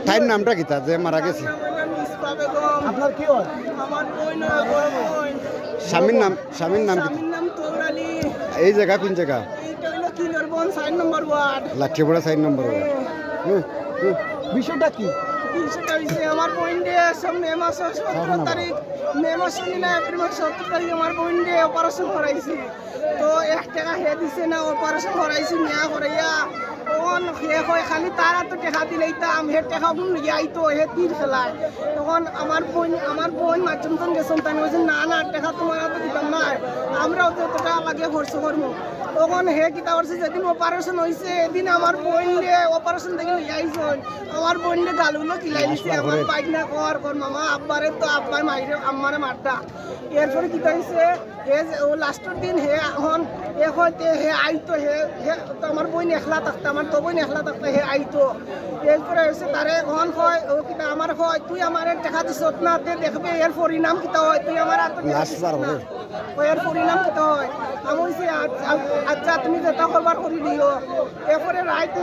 তাইর নামটা কি তা যে মারা গেছে? আপনার কি হয়? আমার বোন স্বামীর নাম কি? স্বামীর নাম তৌরালি। এই জায়গা কোন জায়গা? এইটা হলো কিলোরবন 4 নম্বর ওয়ার্ড। লাঠিপড়া 4 নম্বর। বিষয়টা কি? বিষয়টা হইছে আমার বোন ডে সামনে মাস 17 তারিখ মে মাস না এপ্রিল মাস 17 তারিখ আমার বোন ডে অপারেশন করাইছি। তো 1 টাকা হে দিছে না অপারেশন করাইছি নিয়া করাইয়া তখন হে হয় খালি তারা তো টাকা দিলেইতাম হে টাকা গুণ আইতো হে তীর খেলায়। তখন আমার বোন মাঝমতন গেছেন তাই বলছেন না না টাকা তোমার তো দিতাম না আমরাও তো টাকা লাগে খরচ করবো। তখন হে কিতা করছে যেদিন অপারেশন হয়েছে এদিন আমার বোন অপারেশন থেকে আইসন আমার বোন গালুলো কিলাই দিছে আমার বাইক না কর মামা আব্বারে তো আব্বাই মাইরে আম্মারে মারটা। এরপরে কিতা হয়েছে ও লাস্টের দিন হে এখন এ হইতে হে আইতো হে আমার বোন একলা থাকতো আমার তো বোন একলা থাকতো হে আইতো। এরপরে হয়েছে তারে এখন হয় ও কিতা আমার হয় তুই আমার টাকা দিস না তে দেখবে এর পরিণাম কিতা হয় তুই আমার এর পরিণাম কিতা হয় আমি বলছি আচ্ছা তুমি যেটা করবার করে দিও। এরপরে রাইতে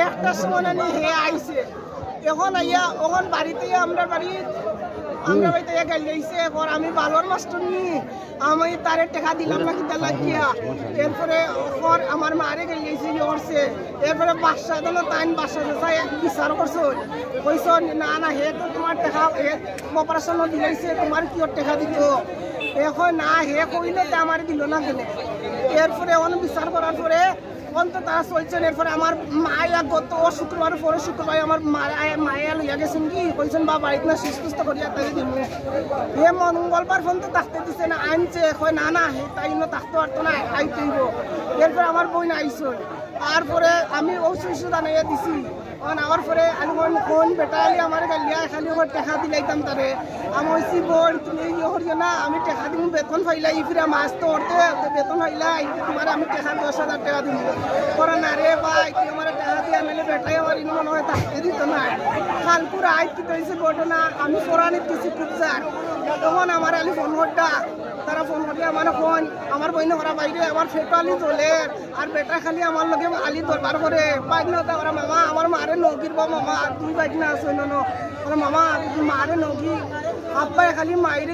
একটার সময় আনি হে আইছে এখন আইয়া ওখান বাড়িতে আমরা বাড়িতে গাড়ি আইছে এখন আমি বালোর মাস্টার নি আমি তারে টাকা দিলাম না কিতা লাগিয়া। এরপরে আমার মারে গাড়ি আইছে করছে। এরপরে বাদশা দিল তাই বাদশা বিচার করছো কইস না না হে তো তোমার টাকা অপারেশন দিলাইছে তোমার কি টাকা দিত এখন না হে কইলে আমার দিল না কেনে। এরপরে অনেক বিচার করার পরে অন্ত তারা চলছেন। এরপরে আমার মায়া গত শুক্রবার পরে শুক্রবার আমার মায়া লইয়া গেছেন কি কইছেন বা বাড়িতে না সুস্থ করিয়া তাই দিব হে মঙ্গলবার ফোন তো থাকতে দিছে না আনছে কয় না না হে তাই না থাকতে পারতো না আইতেইব। এরপরে আমার বোন আইসন তারপরে আমি ঔষধ আনাইয়া দিছি আমার পরে আমি কোন বেটালি আমার গালিয়া খালি টাকা দিলাইতাম তারে আমি হয়েছি বোন তুমি ইয়ে করিও না আমি টাকা দিব বেতন ফাইলাই ফিরে মাছ তো উঠতে বেতন ফাইলাই তোমার আমি টাকা 10,000 টাকা দিব করে না রে ভাই তুই আমার টাকা দিয়ে আনলে বেটাই আমার ইনো মনে হয় থাকতে দিত না। কালপুর আইত কি হয়েছে ঘটনা আমি ফোরানিত কিছু খুঁজছার তখন আমার আলি ফোন করটা তারা ফোন করলে আমার ফোন আমার বইনে করা বাইরে আমার ফেটো আলি চলের আর বেটা খালি আমার লগে আলি দরবার করে বাইক না ওরা মামা আমার মারে নগির বা মামা তুই বাইক না আসো মামা মারে নগি আব্বাই খালি মাইরে